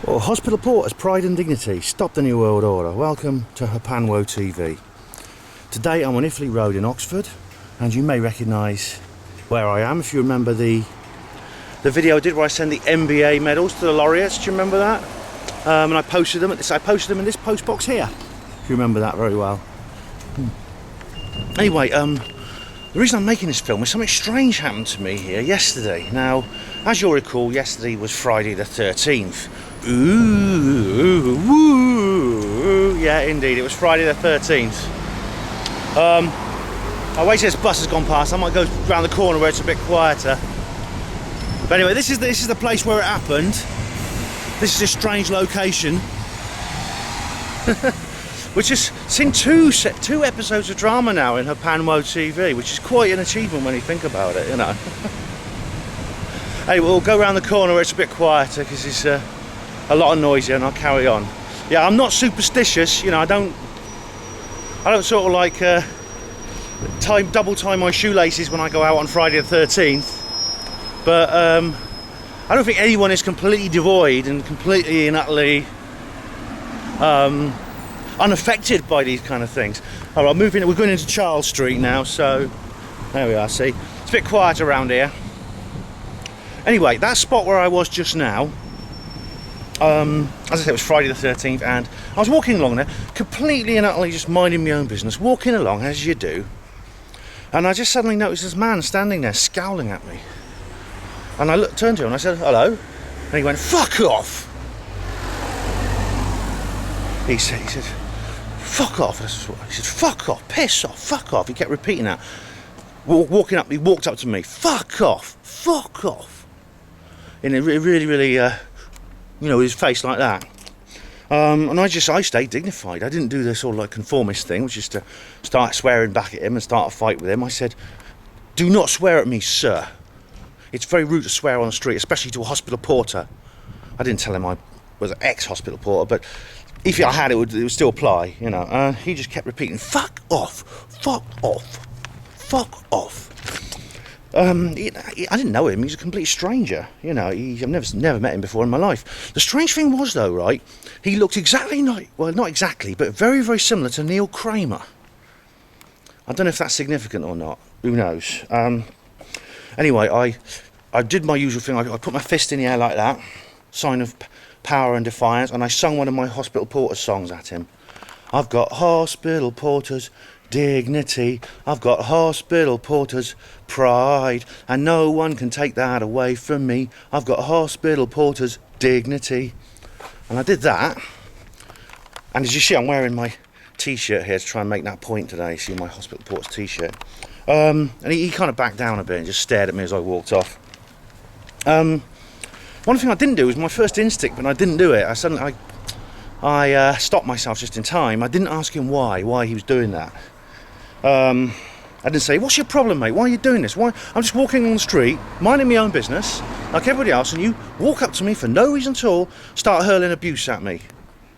Well, Hospital Porters, Pride and Dignity, stop the New World Order. Welcome to Hapanwo TV. Today I'm on Iffley Road in Oxford, and you may recognise where I am if you remember the video I did where I sent the MBA medals to the laureates. Do you remember that? And I posted them in this post box here. If you remember that very well. Anyway, the reason I'm making this film is something strange happened to me here yesterday. Now, as you'll recall, yesterday was Friday the 13th. Ooh, woo, yeah, indeed, it was Friday the 13th. I wait till this bus has gone past. I might go round the corner where it's a bit quieter. But anyway, this is the place where it happened. This is a strange location. Which has seen two episodes of drama now in Hapanwo TV, which is quite an achievement when you think about it, you know. Anyway, we'll go around the corner where it's a bit quieter because it's a lot of noise here, and I'll carry on. Yeah, I'm not superstitious, you know. I don't sort of like double tie my shoelaces when I go out on Friday the 13th. But I don't think anyone is completely devoid and completely and utterly unaffected by these kind of things. All right, we're going into Charles Street now, so there we are. See, it's a bit quiet around here. Anyway, that spot where I was just now, as I said, it was Friday the 13th, and I was walking along there, completely and utterly just minding my own business, walking along as you do, and I just suddenly noticed this man standing there scowling at me. And I turned to him and I said, hello, and he went, fuck off. He said, fuck off. He said, fuck off, piss off, fuck off. He kept repeating that. Walking up, he walked up to me, fuck off, in a really, you know, his face like that. And I stayed dignified. I didn't do this sort of like conformist thing, which is to start swearing back at him and start a fight with him. I said, do not swear at me, sir. It's very rude to swear on the street, especially to a hospital porter. I didn't tell him I was an ex-hospital porter, but if I had, it would still apply, you know. He just kept repeating, fuck off, fuck off, fuck off. I didn't know him. He's a complete stranger, you know. I've never met him before in my life. The strange thing was, though, right, he looked exactly like, well, not exactly, but very, very similar to Neil Kramer. I don't know if that's significant or not. Who knows? Anyway, I did my usual thing. I put my fist in the air like that, sign of power and defiance, and I sung one of my Hospital Porters songs at him. I've got Hospital Porters dignity, I've got Hospital Porters pride, and no one can take that away from me. I've got Hospital Porters dignity. And I did that, and as you see, I'm wearing my t-shirt here to try and make that point today. See my Hospital Porters t-shirt. And he kind of backed down a bit and just stared at me as I walked off. One thing I didn't do was my first instinct, but I didn't do it. I stopped myself just in time. I didn't ask him why he was doing that. I didn't say, what's your problem, mate? Why are you doing this? Why? I'm just walking on the street, minding my own business, like everybody else, and you walk up to me for no reason at all, start hurling abuse at me,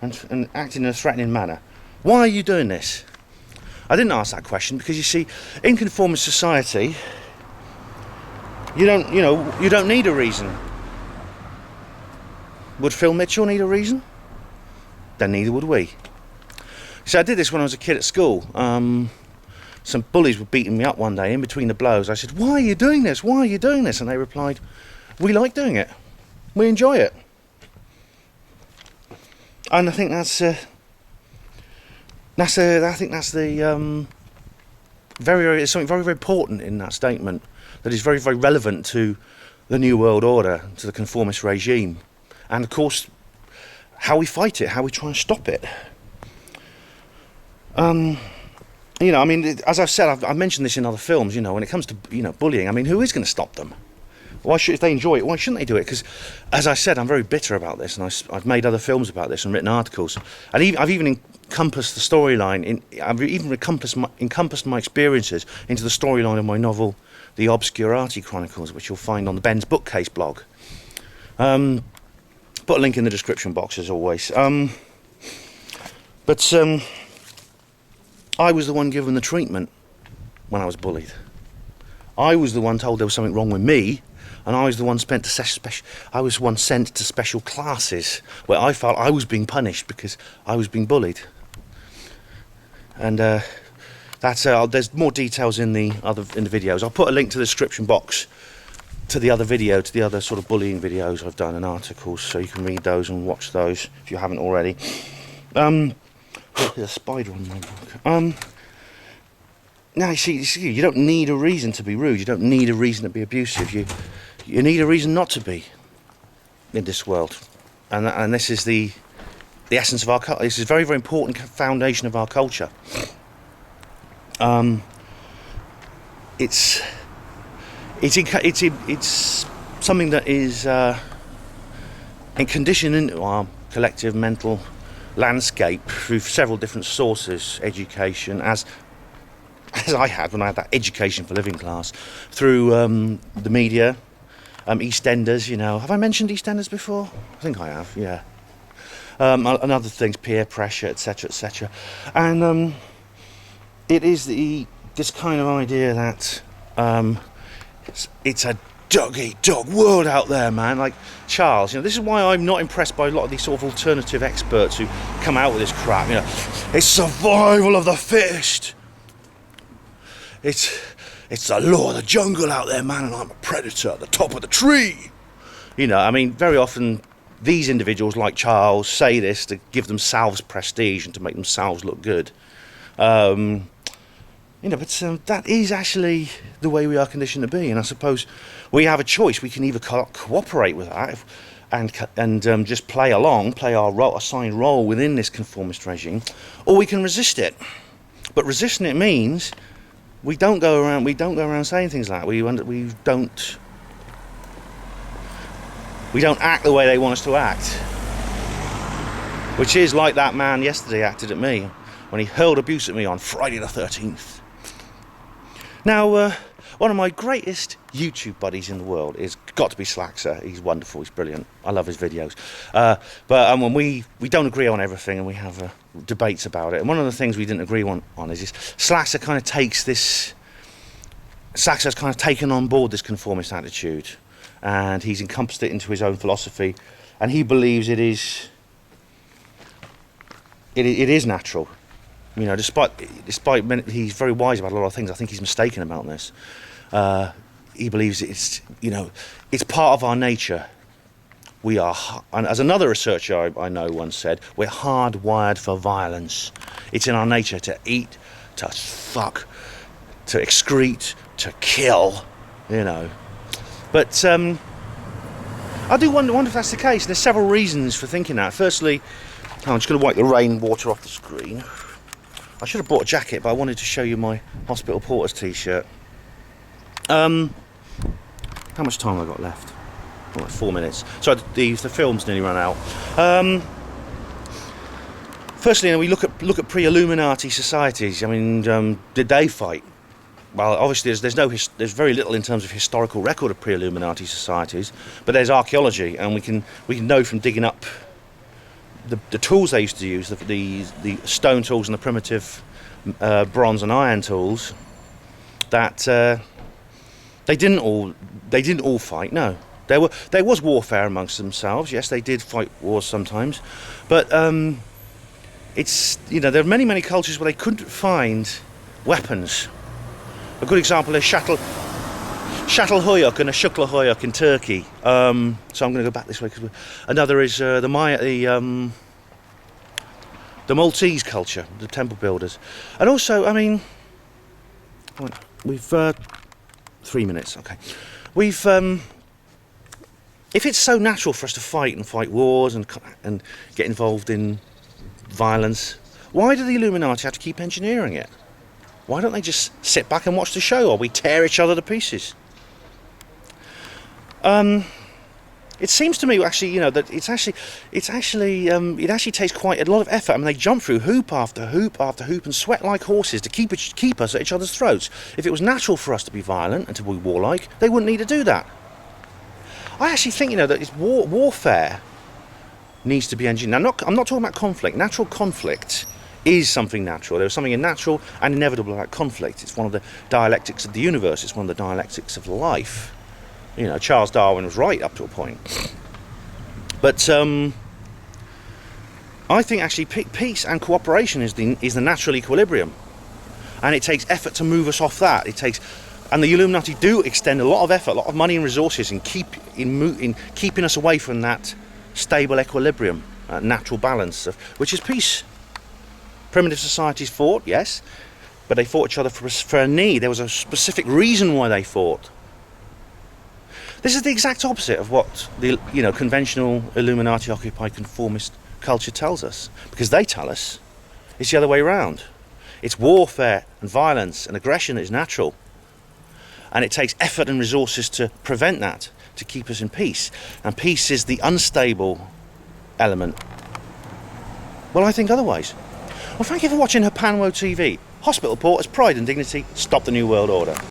and acting in a threatening manner. Why are you doing this? I didn't ask that question because, you see, in conformist society, you don't need a reason. Would Phil Mitchell need a reason? Then neither would we. So I did this when I was a kid at school. Some bullies were beating me up one day in between the blows. I said, why are you doing this? Why are you doing this? And they replied, we like doing it. We enjoy it. And I think that's something very, very important in that statement that is very, very relevant to the New World Order, to the conformist regime, and of course how we fight it, how we try and stop it. You know, I mean, as I've said, I've mentioned this in other films. You know, when it comes to bullying, I mean, who is going to stop them? If they enjoy it, why shouldn't they do it? Because, as I said, I'm very bitter about this, and I've made other films about this and written articles, and I've even encompassed the storyline. I've even encompassed my experiences into the storyline of my novel, The Obscurati Chronicles, which you'll find on the Ben's Bookcase blog. Put a link in the description box as always. But I was the one given the treatment when I was bullied. I was the one told there was something wrong with me and I was the one sent to special classes where I felt I was being punished because I was being bullied. And there's more details in the videos. I'll put a link to the description box to the other sort of bullying videos I've done and articles, so you can read those and watch those if you haven't already. There's a spider on my book. Now you see, you don't need a reason to be rude. You don't need a reason to be abusive. You need a reason not to be in this world, and this is the essence of our culture. This is a very, very important foundation of our culture. It's something that is conditioned into our collective mental landscape through several different sources. Education, as I had when I had that education for living class, through the media, EastEnders. Have I mentioned EastEnders before? I think I have. Yeah. And other things, peer pressure, etc., etc. And it is this kind of idea that it's a dog-eat-dog world out there, man. Like Charles, this is why I'm not impressed by a lot of these sort of alternative experts who come out with this crap. It's survival of the fittest. It's the law of the jungle out there, man, and I'm a predator at the top of the tree. Very often these individuals like Charles say this to give themselves prestige and to make themselves look good. But that is actually the way we are conditioned to be, and I suppose we have a choice. We can either cooperate with that and just play along, play our assigned role within this conformist regime, or we can resist it. But resisting it means we don't go around saying things like that. We don't act the way they want us to act, which is like that man yesterday acted at me when he hurled abuse at me on Friday the 13th. Now, one of my greatest YouTube buddies in the world is got to be Slaxer. He's wonderful, he's brilliant. I love his videos. But when we don't agree on everything and we have debates about it. And one of the things we didn't agree on is Slaxer kind of takes this. Slaxer's kind of taken on board this conformist attitude, and he's encompassed it into his own philosophy, and he believes it is natural. Despite he's very wise about a lot of things, I think he's mistaken about this. He believes it's part of our nature. We are, and as another researcher I know once said, we're hardwired for violence. It's in our nature to eat, to fuck, to excrete, to kill. But I do wonder if that's the case. There's several reasons for thinking that. Firstly, I'm just going to wipe the rainwater off the screen. I should have brought a jacket, but I wanted to show you my Hospital Porters t-shirt. How much time have I got left? Oh, like 4 minutes. So the film's nearly run out. Firstly, we look at pre-Illuminati societies. Did they fight? Well, obviously there's very little in terms of historical record of pre-Illuminati societies, but there's archaeology, and we can know from digging up the tools they used to use, the stone tools and the primitive bronze and iron tools, that they didn't all fight. No, there was warfare amongst themselves. Yes, they did fight wars sometimes, but there are many cultures where they couldn't find weapons. A good example is Çatalhöyük and a Şıklıhöyük in Turkey. So I'm going to go back this way. Another is the Maltese culture, the temple builders. And also, we've 3 minutes, okay. We've if it's so natural for us to fight wars and get involved in violence, why do the Illuminati have to keep engineering it? Why don't they just sit back and watch the show while we tear each other to pieces? It seems to me actually, that it actually takes quite a lot of effort. They jump through hoop after hoop after hoop and sweat like horses to keep us at each other's throats. If it was natural for us to be violent and to be warlike, they wouldn't need to do that. I actually think, that it's warfare needs to be engineered. Now, I'm not talking about conflict. Natural conflict is something natural. There's something natural and inevitable about conflict. It's one of the dialectics of the universe. It's one of the dialectics of life. You know, Charles Darwin was right up to a point. But I think actually peace and cooperation is the natural equilibrium, and it takes effort to move us off that. And the Illuminati do extend a lot of effort, a lot of money and resources in keeping us away from that stable equilibrium, natural balance, which is peace. Primitive societies fought, yes, but they fought each other for a need. There was a specific reason why they fought. This is the exact opposite of what the conventional Illuminati occupied conformist culture tells us, because they tell us it's the other way around. It's warfare and violence and aggression that is natural, and it takes effort and resources to prevent that, to keep us in peace, and peace is the unstable element. Well, I think otherwise. Well, thank you for watching Hapanwo TV. Hospital Porters, Pride and Dignity, stop the New World Order.